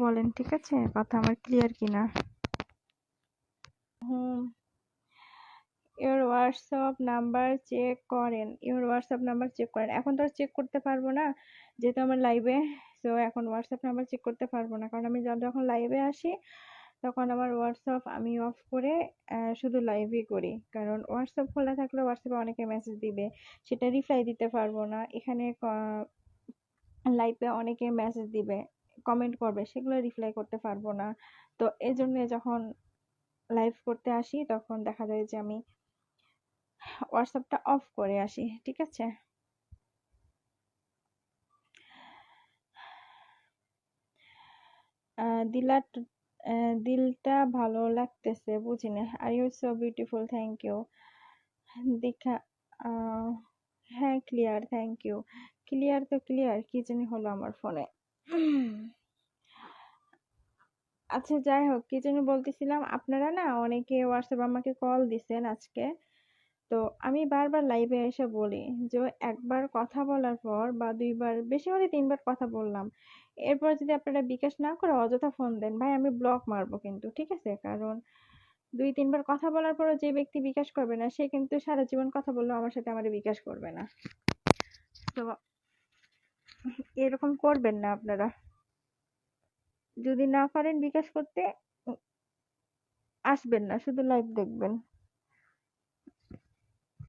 বলেন, ঠিক আছে? কথা আমার ক্লিয়ার কিনা? হুম। ইওর হোয়াটসঅ্যাপ নাম্বার চেক করেন। এখন তো আর চেক করতে পারবো না, যেহেতু আমার লাইভে। তো এখন হোয়াটসঅ্যাপ নাম্বার চেক করতে পারবো না, কারণ আমি যখন লাইভে আসি তখন আমার হোয়াটসঅ্যাপ আমি অফ করে শুধু লাইভই করি। কারণ হোয়াটসঅ্যাপ খোলা থাকলে হোয়াটসঅ্যাপে অনেকে মেসেজ দিবে, সেটা রিপ্লাই দিতে পারবো না। এখানে লাইভে অনেকে মেসেজ দিবে, কমেন্ট করবে, সেগুলো রিপ্লাই করতে পারবো না। তো এই জন্য যখন লাইভ করতে আসি তখন দেখা যায় যে আমি হোয়াটসঅ্যাপটা অফ করে আসি, ঠিক আছে? দিলটা ভালো লাগতেছে, বুঝিনি। Are you so beautiful, thank you. Diksha, ah, হ্যাঁ ক্লিয়ার, থ্যাংক ইউ। ক্লিয়ার তো ক্লিয়ার, কি জানি হলো আমার ফোনে। আচ্ছা যাই হোক, কি যেন বলতেছিলাম, আপনারা না অনেকে হোয়াটসঅ্যাপ আমাকে কল দিছেন আজকে। তো আমি বারবার লাইভে এসে বলি যে একবার কথা বলার পর বা দুইবার, বেশি হলে তিনবার কথা বললাম, এরপর যদি আপনারা বিকাশ না করে অযথা ফোন দেন, ভাই আমি ব্লক মারবো কিন্তু, ঠিক আছে? কারণ দুই তিনবার কথা বলার পর যে ব্যক্তি বিকাশ করবে না, সে কিন্তু সারা জীবন কথা বললেও আমার সাথে আমার বিকাশ করবে না। তো এরকম করবেন না আপনারা। যদি না পারেন বিকাশ করতে, উম, আসবেন না, শুধু লাইভ দেখবেন।